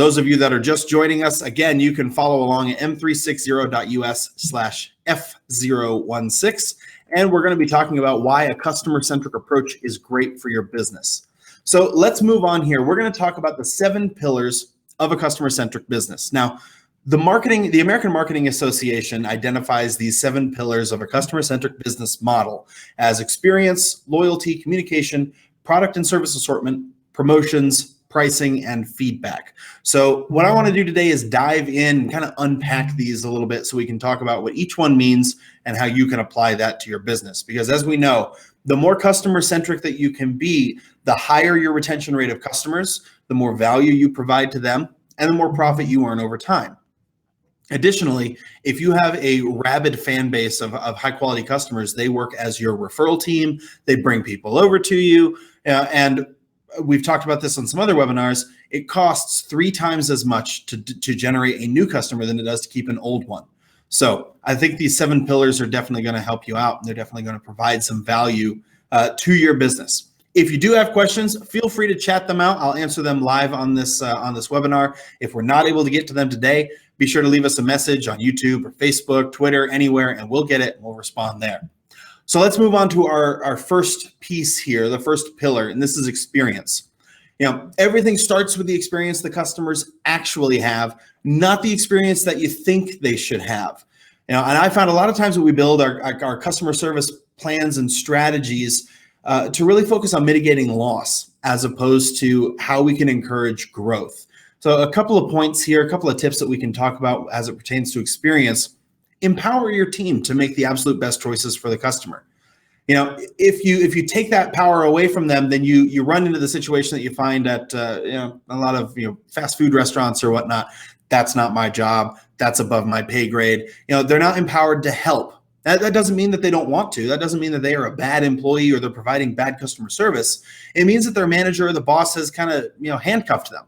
Those of you that are just joining us, again, you can follow along at m360.us/F016. And we're going to be talking about why a customer-centric approach is great for your business. So let's move on here. We're going to talk about the 7 pillars of a customer-centric business. Now, the American Marketing Association identifies these 7 pillars of a customer-centric business model as experience, loyalty, communication, product and service assortment, promotions, pricing, and feedback. So what I want to do today is dive in and kind of unpack these a little bit so we can talk about what each one means and how you can apply that to your business. Because as we know, the more customer-centric that you can be, the higher your retention rate of customers, the more value you provide to them, and the more profit you earn over time. Additionally, if you have a rabid fan base of high-quality customers, they work as your referral team. They bring people over to you, and we've talked about this on some other webinars. It costs 3 times as much to generate a new customer than it does to keep an old one. So I think these 7 pillars are definitely going to help you out, and they're definitely going to provide some value to your business. If you do have questions, feel free to chat them out. I'll answer them live on this webinar. If we're not able to get to them today, be sure to leave us a message on YouTube or Facebook, Twitter, anywhere, and we'll get it and we'll respond there. So let's move on to our first piece here, the first pillar, and this is experience. Everything starts with the experience the customers actually have, not the experience that you think they should have. And I found a lot of times when we build our customer service plans and strategies to really focus on mitigating loss as opposed to how we can encourage growth. So a couple of points here, a couple of tips that we can talk about as it pertains to experience. Empower your team to make the absolute best choices for the customer. If you take that power away from them, then you run into the situation that you find at a lot of fast food restaurants or whatnot. That's not my job. That's above my pay grade. They're not empowered to help. That doesn't mean that they don't want to. That doesn't mean that they are a bad employee or they're providing bad customer service. It means that their manager or the boss has kind of handcuffed them.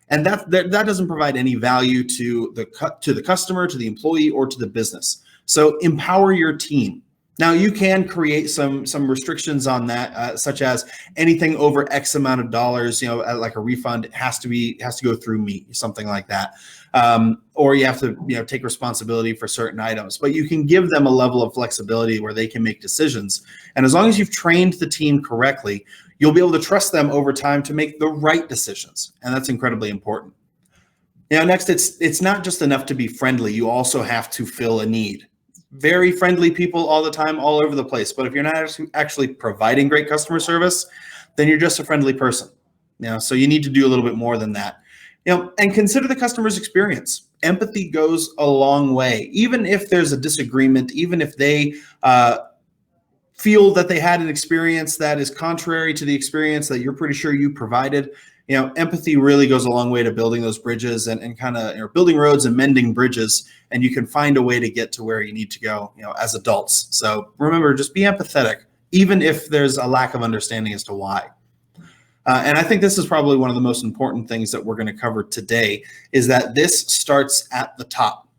And that doesn't provide any value to the customer, to the employee, or to the business. So empower your team. Now you can create some restrictions on that, such as anything over X amount of dollars, like a refund has to go through me, something like that, or you have to take responsibility for certain items. But you can give them a level of flexibility where they can make decisions, and as long as you've trained the team correctly, you'll be able to trust them over time to make the right decisions, and that's incredibly important. Next, it's not just enough to be friendly. You also have to fill a need. Very friendly people all the time, all over the place. But if you're not actually providing great customer service, then you're just a friendly person. So you need to do a little bit more than that. And consider the customer's experience. Empathy goes a long way. Even if there's a disagreement, even if they feel that they had an experience that is contrary to the experience that you're pretty sure you provided, empathy really goes a long way to building those bridges and kind of building roads and mending bridges, and you can find a way to get to where you need to go, as adults. So remember, just be empathetic, even if there's a lack of understanding as to why. And I think this is probably one of the most important things that we're going to cover today, is that this starts at the top.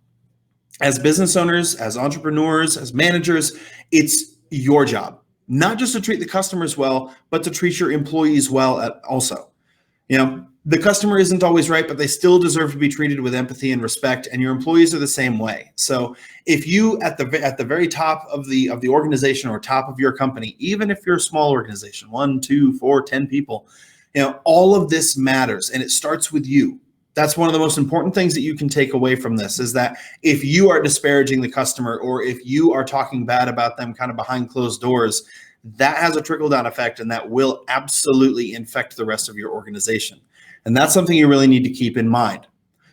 As business owners, as entrepreneurs, as managers, it's your job, not just to treat the customers well, but to treat your employees well also. The customer isn't always right, but they still deserve to be treated with empathy and respect, and your employees are the same way. So if you at the very top of the organization or top of your company, even if you're a small organization, 1, 2, 4, 10 people, all of this matters, and it starts with you. That's one of the most important things that you can take away from this, is that if you are disparaging the customer or if you are talking bad about them kind of behind closed doors, that has a trickle-down effect, and that will absolutely infect the rest of your organization. And that's something you really need to keep in mind.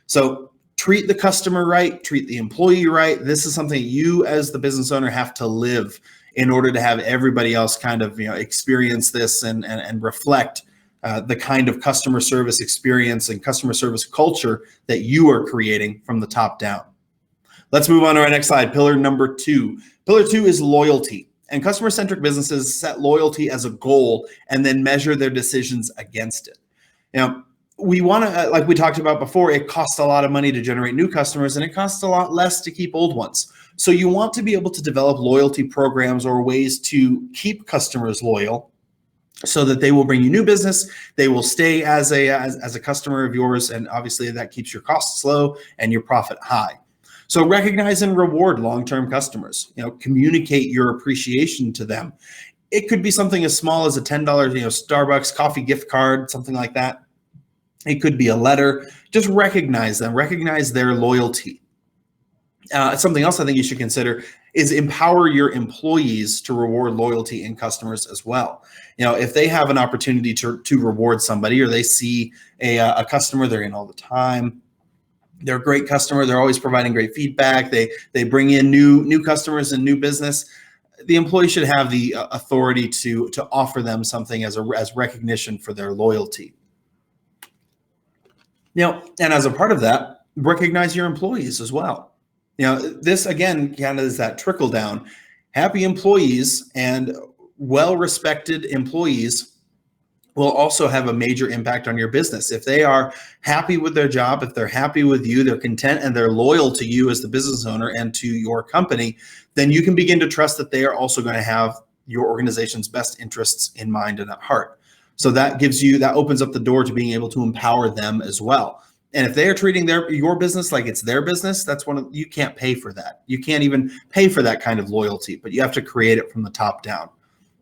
So treat the customer right, treat the employee right. This is something you as the business owner have to live in order to have everybody else kind of experience this and reflect the kind of customer service experience and customer service culture that you are creating from the top down. Let's move on to our next slide, pillar number 2. Pillar 2 is loyalty. And customer-centric businesses set loyalty as a goal and then measure their decisions against it. We want to, like we talked about before, it costs a lot of money to generate new customers, and it costs a lot less to keep old ones. So you want to be able to develop loyalty programs or ways to keep customers loyal so that they will bring you new business. They will stay as a customer of yours, and obviously that keeps your costs low and your profit high. So recognize and reward long-term customers. Communicate your appreciation to them. It could be something as small as a $10, Starbucks coffee gift card, something like that. It could be a letter. Just recognize them, recognize their loyalty. Something else I think you should consider is empower your employees to reward loyalty in customers as well. If they have an opportunity to reward somebody, or they see a customer they're in all the time, they're a great customer, they're always providing great feedback, they bring in new customers and new business, the employee should have the authority to offer them something as recognition for their loyalty. And as a part of that, recognize your employees as well. This again kind of is that trickle down. Happy employees and well-respected employees will also have a major impact on your business. If they are happy with their job, if they're happy with you, they're content, and they're loyal to you as the business owner and to your company, then you can begin to trust that they are also going to have your organization's best interests in mind and at heart. So that opens up the door to being able to empower them as well. And if they are treating your business like it's their business, you can't pay for that. You can't even pay for that kind of loyalty, but you have to create it from the top down.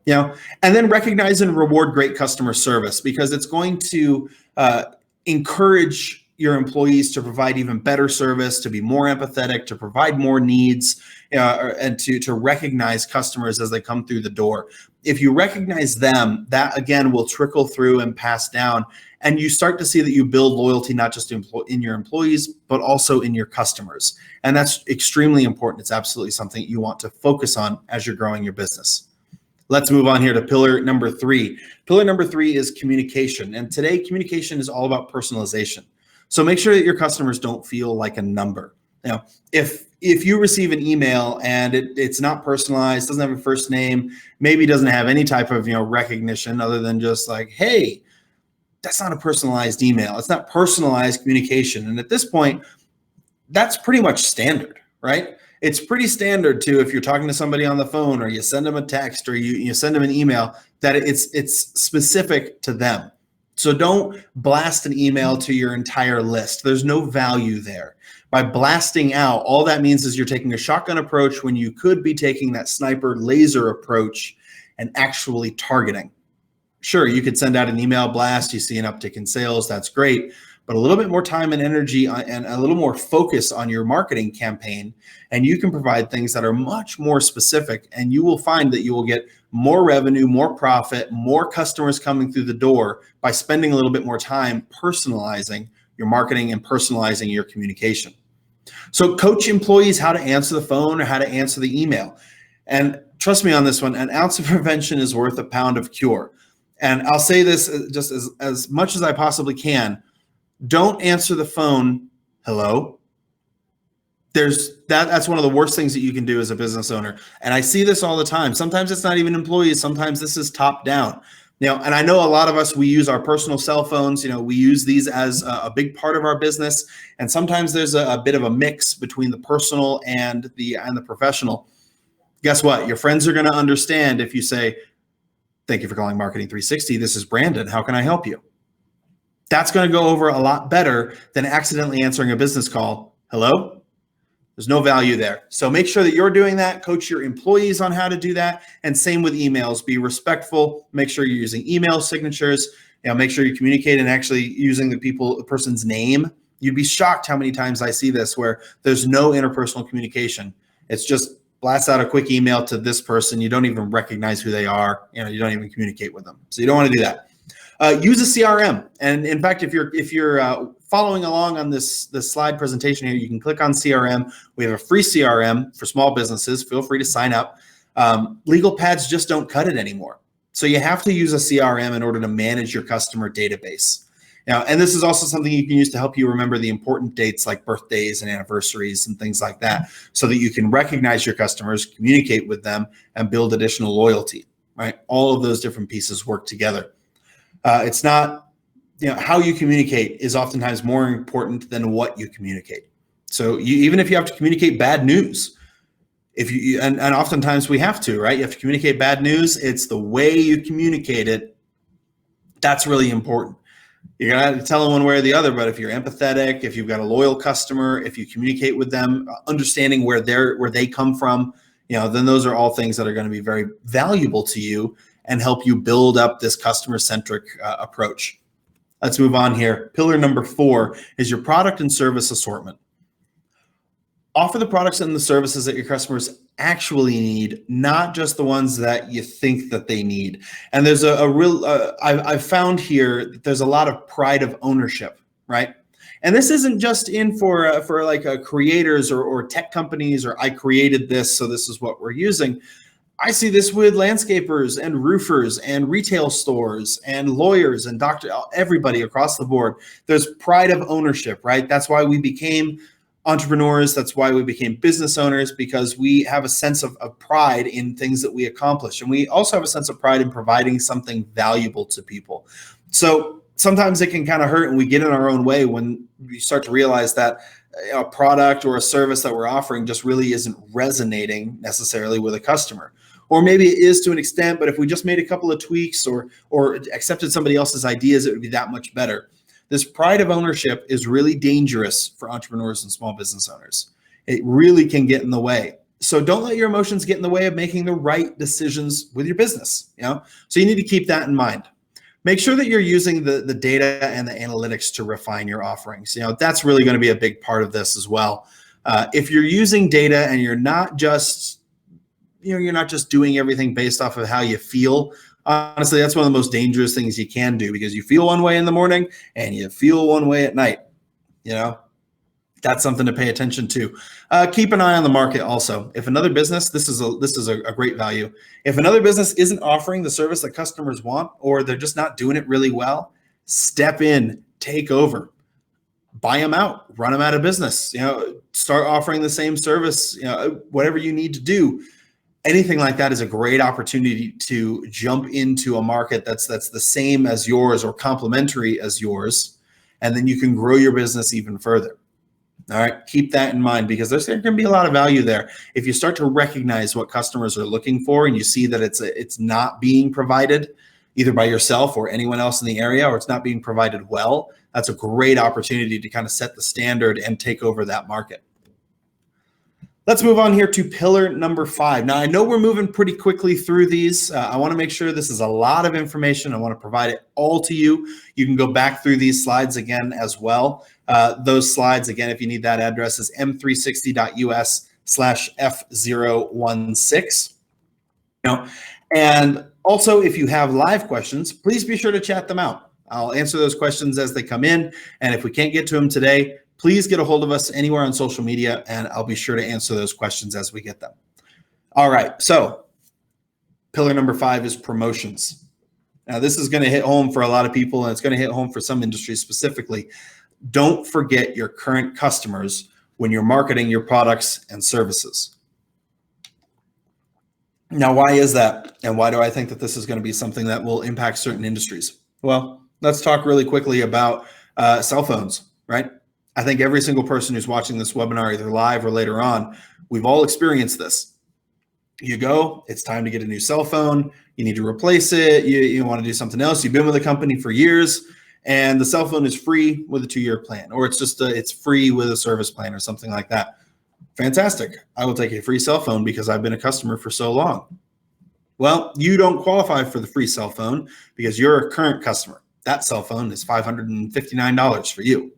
And then recognize and reward great customer service, because it's going to encourage your employees to provide even better service, to be more empathetic, to provide more needs, and to recognize customers as they come through the door. If you recognize them, that again will trickle through and pass down, and you start to see that you build loyalty not just in your employees, but also in your customers. And that's extremely important. It's absolutely something you want to focus on as you're growing your business. Let's move on here to pillar number 3. Pillar number 3 is communication. And today, communication is all about personalization. So make sure that your customers don't feel like a number. If you receive an email and it's not personalized, doesn't have a first name, maybe doesn't have any type of recognition other than just like, hey, that's not a personalized email. It's not personalized communication. And at this point, that's pretty much standard, right? It's pretty standard too, if you're talking to somebody on the phone, or you send them a text, or you send them an email, that it's specific to them. So don't blast an email to your entire list. There's no value there. By blasting out, all that means is you're taking a shotgun approach when you could be taking that sniper laser approach and actually targeting. Sure, you could send out an email blast, you see an uptick in sales, that's great. But a little bit more time and energy and a little more focus on your marketing campaign, and you can provide things that are much more specific, and you will find that you will get more revenue, more profit, more customers coming through the door by spending a little bit more time personalizing your marketing and personalizing your communication. So coach employees how to answer the phone or how to answer the email. And trust me on this one, an ounce of prevention is worth a pound of cure. And I'll say this just as much as I possibly can. Don't answer the phone, hello. That's one of the worst things that you can do as a business owner. And I see this all the time. Sometimes it's not even employees. Sometimes this is top down. And I know a lot of us, we use our personal cell phones. We use these as a big part of our business. And sometimes there's a bit of a mix between the personal and the professional. Guess what? Your friends are going to understand if you say, thank you for calling Marketing 360. This is Brandon. How can I help you? That's going to go over a lot better than accidentally answering a business call. Hello? There's no value there. So make sure that you're doing that. Coach your employees on how to do that. And same with emails. Be respectful. Make sure you're using email signatures. Make sure you communicate and actually using the person's name. You'd be shocked how many times I see this where there's no interpersonal communication. It's just blast out a quick email to this person. You don't even recognize who they are. You don't even communicate with them. So you don't want to do that. Use a CRM. And in fact, if you're following along on this slide presentation here, you can click on CRM. We have a free CRM for small businesses. Feel free to sign up. Legal pads just don't cut it anymore. So you have to use a CRM in order to manage your customer database. And this is also something you can use to help you remember the important dates like birthdays and anniversaries and things like that, so that you can recognize your customers, communicate with them, and build additional loyalty, right? All of those different pieces work together. It's not, how you communicate is oftentimes more important than what you communicate. So even if you have to communicate bad news, and oftentimes we have to, right? You have to communicate bad news. It's the way you communicate it That's really important. You're gonna have to tell them one way or the other, but if you're empathetic, if you've got a loyal customer, if you communicate with them, understanding where they come from, then those are all things that are going to be very valuable to you and help you build up this customer-centric approach. Let's move on here. Pillar number 4 is your product and service assortment. Offer the products and the services that your customers actually need, not just the ones that you think that they need. And there's I've found here that there's a lot of pride of ownership, right? And this isn't just in for creators or tech companies, or I created this, so this is what we're using. I see this with landscapers and roofers and retail stores and lawyers and everybody across the board. There's pride of ownership, right? That's why we became entrepreneurs. That's why we became business owners, because we have a sense of pride in things that we accomplish. And we also have a sense of pride in providing something valuable to people. So sometimes it can kind of hurt and we get in our own way when we start to realize that a product or a service that we're offering just really isn't resonating necessarily with a customer. Or maybe it is to an extent, but if we just made a couple of tweaks or accepted somebody else's ideas, it would be that much better. This pride of ownership is really dangerous for entrepreneurs and small business owners. It really can get in the way. So don't let your emotions get in the way of making the right decisions with your business. So you need to keep that in mind. Make sure that you're using the data and the analytics to refine your offerings. That's really going to be a big part of this as well. If you're using data and you're not just doing everything based off of how you feel, honestly, that's one of the most dangerous things you can do, because you feel one way in the morning and you feel one way at night. That's something to pay attention to. Keep an eye on the market also. If another business, this is a great value. If another business isn't offering the service that customers want, or they're just not doing it really well, step in, take over, buy them out, run them out of business. Start offering the same service. Whatever you need to do. Anything like that is a great opportunity to jump into a market that's the same as yours or complementary as yours, and then you can grow your business even further. All right, keep that in mind, because there's going to be a lot of value there. If you start to recognize what customers are looking for and you see that it's not being provided either by yourself or anyone else in the area, or it's not being provided well, that's a great opportunity to kind of set the standard and take over that market. Let's move on here to pillar number 5. Now, I know we're moving pretty quickly through these. I want to make sure this is a lot of information. I want to provide it all to you. You can go back through these slides again as well. Those slides, again, if you need that address, is m360.us/F016. And also, if you have live questions, please be sure to chat them out. I'll answer those questions as they come in. And if we can't get to them today, please get a hold of us anywhere on social media, and I'll be sure to answer those questions as we get them. All right, so pillar number 5 is promotions. Now, this is going to hit home for a lot of people, and it's going to hit home for some industries specifically. Don't forget your current customers when you're marketing your products and services. Now, why is that? And why do I think that this is going to be something that will impact certain industries? Well, let's talk really quickly about cell phones, right? I think every single person who's watching this webinar, either live or later on, we've all experienced this. You go, it's time to get a new cell phone. You need to replace it. You want to do something else. You've been with the company for years, and the cell phone is free with a 2-year plan, or it's free with a service plan or something like that. Fantastic. I will take a free cell phone because I've been a customer for so long. Well, you don't qualify for the free cell phone because you're a current customer. That cell phone is $559 for you.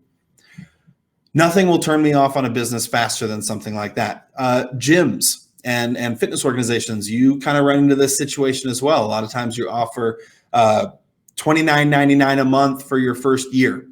Nothing will turn me off on a business faster than something like that. Gyms and fitness organizations, you kind of run into this situation as well. A lot of times you offer $29.99 a month for your first year.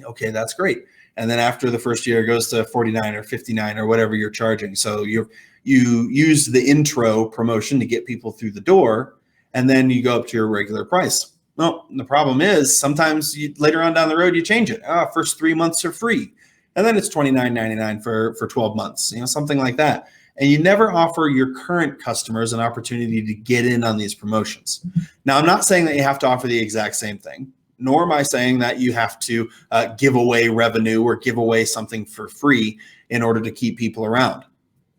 Okay, that's great. And then after the first year, it goes to $49 or $59 or whatever you're charging. So you use the intro promotion to get people through the door, and then you go up to your regular price. Well, the problem is sometimes later on down the road, you change it. First 3 months are free. And then it's $29.99 for 12 months, something like that. And you never offer your current customers an opportunity to get in on these promotions. Now, I'm not saying that you have to offer the exact same thing, nor am I saying that you have to give away revenue or give away something for free in order to keep people around.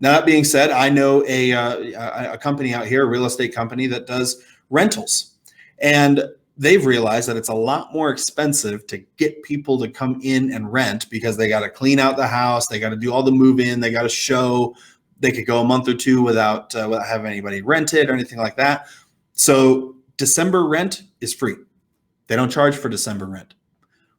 Now, that being said, I know a company out here, a real estate company that does rentals. And they've realized that it's a lot more expensive to get people to come in and rent because they got to clean out the house, they got to do all the move in, they got to show. They could go a month or two without having anybody rent it or anything like that. So December rent is free. They don't charge for December rent.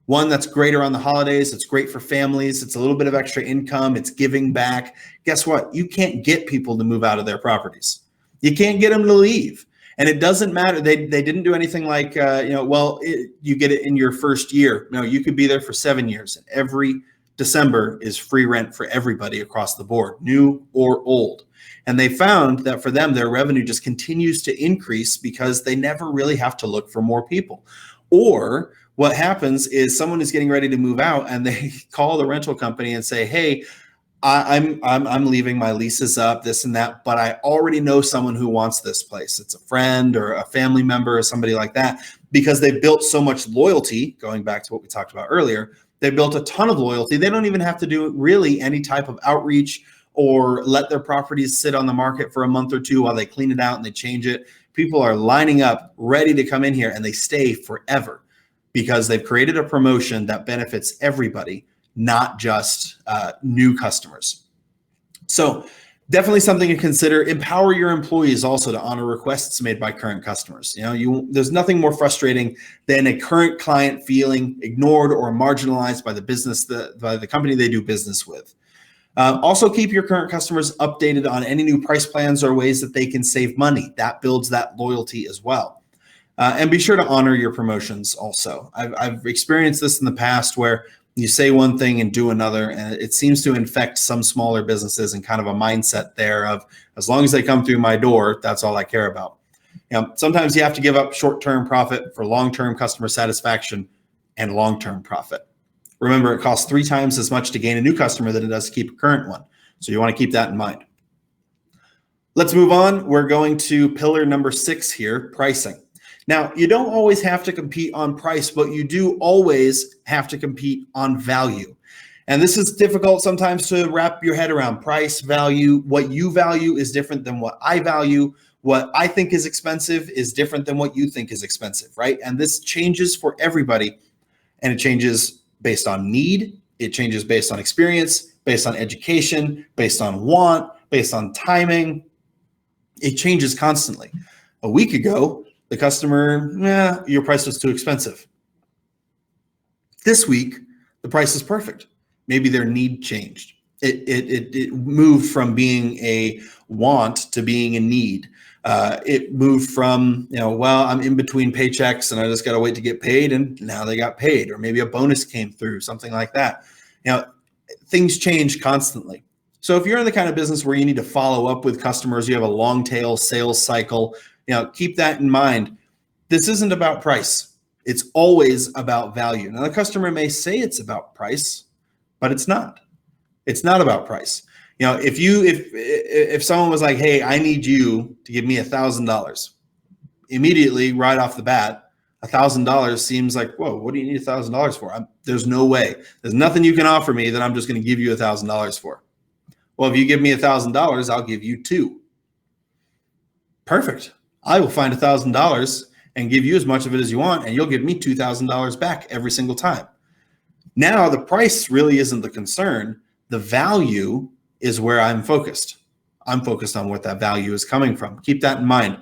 One, that's great around the holidays. It's great for families. It's a little bit of extra income. It's giving back. Guess what? You can't get people to move out of their properties. You can't get them to leave. And it doesn't matter. They didn't do anything like, you get it in your first year. No, you could be there for 7 years. And every December is free rent for everybody across the board, new or old. And they found that for them, their revenue just continues to increase because they never really have to look for more people. Or what happens is someone is getting ready to move out and they call the rental company and say, hey, I'm leaving, my lease is up, this and that, but I already know someone who wants this place. It's a friend or a family member or somebody like that, because they built so much loyalty, going back to what we talked about earlier. They built a ton of loyalty. They don't even have to do really any type of outreach or let their properties sit on the market for a month or two while they clean it out and they change it. People are lining up ready to come in here and they stay forever because they've created a promotion that benefits everybody, not just new customers. So definitely something to consider. Empower your employees also to honor requests made by current customers. There's nothing more frustrating than a current client feeling ignored or marginalized by the business, by the company they do business with. Also keep your current customers updated on any new price plans or ways that they can save money. That builds that loyalty as well. And be sure to honor your promotions also. I've experienced this in the past where you say one thing and do another, and it seems to infect some smaller businesses and kind of a mindset there of, as long as they come through my door, that's all I care about. Sometimes you have to give up short-term profit for long-term customer satisfaction and long-term profit. Remember, it costs 3 times as much to gain a new customer than it does to keep a current one. So you want to keep that in mind. Let's move on. We're going to pillar number 6 here, pricing. Now, you don't always have to compete on price, but you do always have to compete on value. And this is difficult sometimes to wrap your head around. Price, value, what you value is different than what I value. What I think is expensive is different than what you think is expensive, right? And this changes for everybody, and it changes based on need. It changes based on experience, based on education, based on want, based on timing. It changes constantly. A week ago, the customer, your price was too expensive. This week, the price is perfect. Maybe their need changed. It moved from being a want to being a need. It moved from, I'm in between paychecks and I just got to wait to get paid, and now they got paid, or maybe a bonus came through, something like that. Things change constantly. So if you're in the kind of business where you need to follow up with customers, you have a long tail sales cycle, keep that in mind. This isn't about price. It's always about value. Now, the customer may say it's about price, but it's not. It's not about price. If someone was like, hey, I need you to give me $1,000, immediately right off the bat, $1,000 seems like, whoa, what do you need $1,000 for? There's no way. There's nothing you can offer me that I'm just going to give you $1,000 for. Well, if you give me $1,000, I'll give you 2. Perfect. I will find $1,000 and give you as much of it as you want, and you'll give me $2,000 back every single time. Now, the price really isn't the concern. The value is where I'm focused. I'm focused on what that value is coming from. Keep that in mind.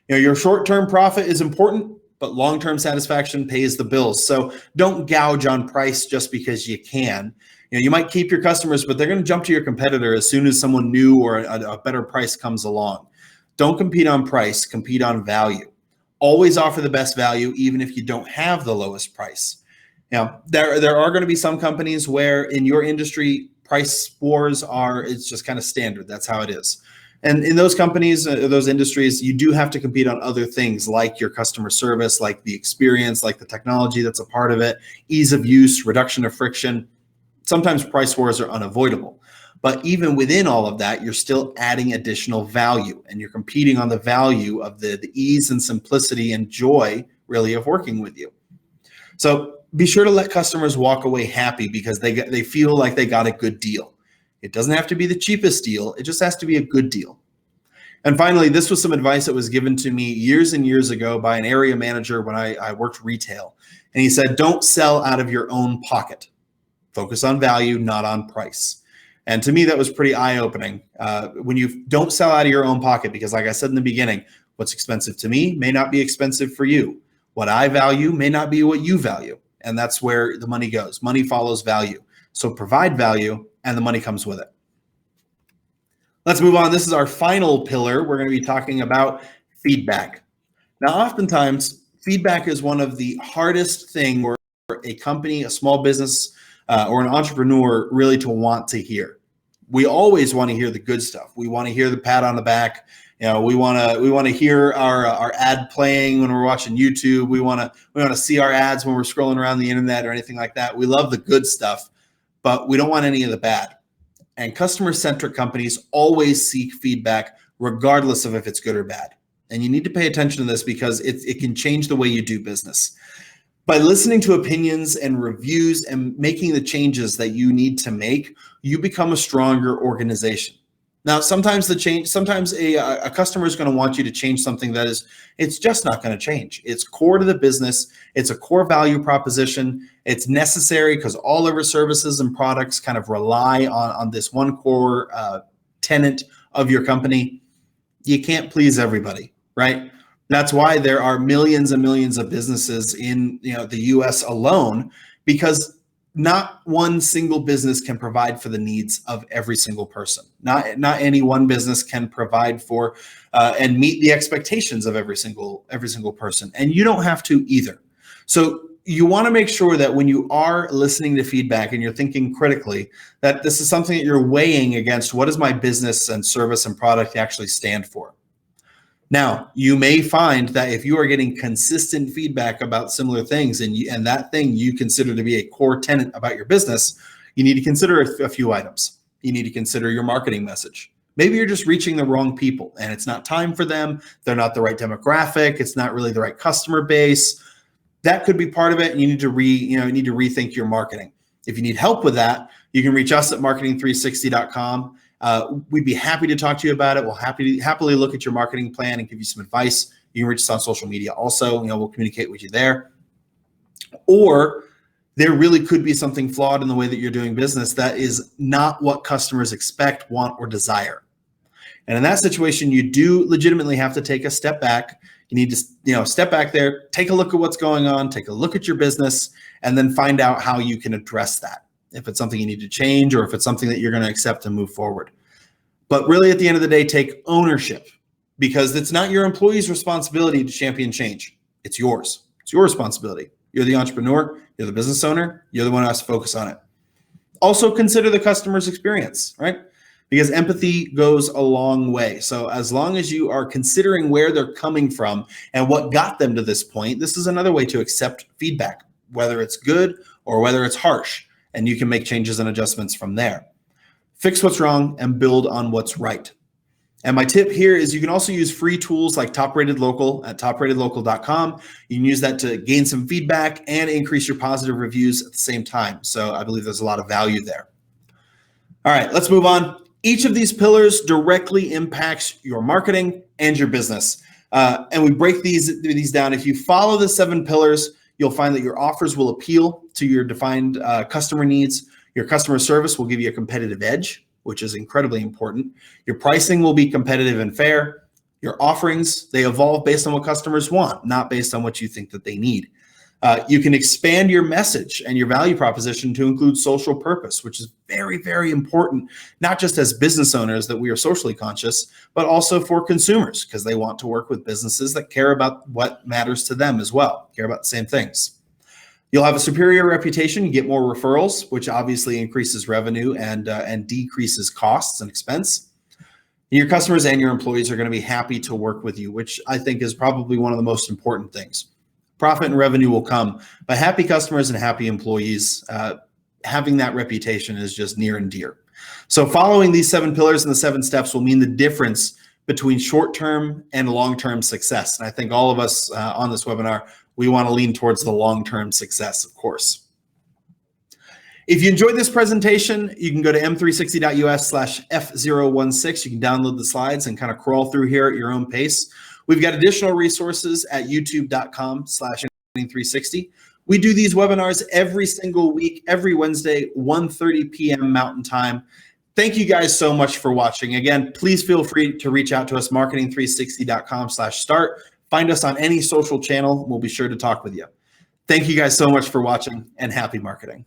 Your short-term profit is important, but long-term satisfaction pays the bills. So don't gouge on price just because you can. You might keep your customers, but they're going to jump to your competitor as soon as someone new or a better price comes along. Don't compete on price, compete on value. Always offer the best value, even if you don't have the lowest price. There are going to be some companies where in your industry, price wars it's just kind of standard. That's how it is. And in those companies, those industries, you do have to compete on other things like your customer service, like the experience, like the technology that's a part of it, ease of use, reduction of friction. Sometimes price wars are unavoidable. But even within all of that, you're still adding additional value, and you're competing on the value of the ease and simplicity and joy, really, of working with you. So be sure to let customers walk away happy because they feel like they got a good deal. It doesn't have to be the cheapest deal. It just has to be a good deal. And finally, this was some advice that was given to me years and years ago by an area manager when I worked retail. And he said, don't sell out of your own pocket. Focus on value, not on price. And to me, that was pretty eye-opening. When you don't sell out of your own pocket, because like I said in the beginning, what's expensive to me may not be expensive for you. What I value may not be what you value. And that's where the money goes. Money follows value. So provide value and the money comes with it. Let's move on. This is our final pillar. We're going to be talking about feedback. Now, oftentimes, feedback is one of the hardest things for a company, a small business, or an entrepreneur really to want to hear. We always want to hear the good stuff. We want to hear the pat on the back. You know, we want to hear our ad playing when we're watching YouTube. We want to see our ads when we're scrolling around the internet or anything like that. We love the good stuff, but we don't want any of the bad. And customer-centric companies always seek feedback, regardless of if it's good or bad. And you need to pay attention to this because it can change the way you do business. By listening to opinions and reviews and making the changes that you need to make, you become a stronger organization. Now, sometimes a customer is going to want you to change something that it's just not going to change. It's core to the business. It's a core value proposition. It's necessary because all of our services and products kind of rely on this one core tenet of your company. You can't please everybody, right? That's why there are millions and millions of businesses in the US alone, because not one single business can provide for the needs of every single person. Not any one business can provide for and meet the expectations of every single person. And you don't have to either. So you want to make sure that when you are listening to feedback and you're thinking critically, that this is something that you're weighing against what does my business and service and product actually stand for. Now, you may find that if you are getting consistent feedback about similar things and that thing you consider to be a core tenet about your business, you need to consider a few items. You need to consider your marketing message. Maybe you're just reaching the wrong people and it's not time for them. They're not the right demographic. It's not really the right customer base. That could be part of it. And you need to rethink your marketing. If you need help with that, you can reach us at marketing360.com. We'd be happy to talk to you about it. We'll happily look at your marketing plan and give you some advice. You can reach us on social media also. We'll communicate with you there. Or there really could be something flawed in the way that you're doing business that is not what customers expect, want, or desire. And in that situation, you do legitimately have to take a step back. You need to, step back there, take a look at what's going on, take a look at your business, and then find out how you can address that. If it's something you need to change or if it's something that you're going to accept and move forward. But really, at the end of the day, take ownership, because it's not your employees' responsibility to champion change. It's yours. It's your responsibility. You're the entrepreneur. You're the business owner. You're the one who has to focus on it. Also consider the customer's experience, right? Because empathy goes a long way. So as long as you are considering where they're coming from and what got them to this point, this is another way to accept feedback, whether it's good or whether it's harsh. And you can make changes and adjustments from there. Fix what's wrong and build on what's right. And my tip here is you can also use free tools like Top Rated Local at topratedlocal.com. You can use that to gain some feedback and increase your positive reviews at the same time. So I believe there's a lot of value there. All right, let's move on. Each of these pillars directly impacts your marketing and your business. And we break these down. If you follow the 7 pillars, you'll find that your offers will appeal to your defined customer needs. Your customer service will give you a competitive edge, which is incredibly important. Your pricing will be competitive and fair. Your offerings, they evolve based on what customers want, not based on what you think that they need. You can expand your message and your value proposition to include social purpose, which is very, very important, not just as business owners that we are socially conscious, but also for consumers, because they want to work with businesses that care about what matters to them as well, care about the same things. You'll have a superior reputation, you get more referrals, which obviously increases revenue and decreases costs and expense. Your customers and your employees are going to be happy to work with you, which I think is probably one of the most important things. Profit and revenue will come, but happy customers and happy employees, having that reputation is just near and dear. So following these 7 pillars and the 7 steps will mean the difference between short-term and long-term success. And I think all of us on this webinar, we want to lean towards the long-term success, of course. If you enjoyed this presentation, you can go to m360.us/F016. You can download the slides and kind of crawl through here at your own pace. We've got additional resources at youtube.com/marketing360. We do these webinars every single week, every Wednesday, 1:30 p.m. Mountain Time. Thank you guys so much for watching. Again, please feel free to reach out to us, marketing360.com/start. Find us on any social channel. We'll be sure to talk with you. Thank you guys so much for watching, and happy marketing.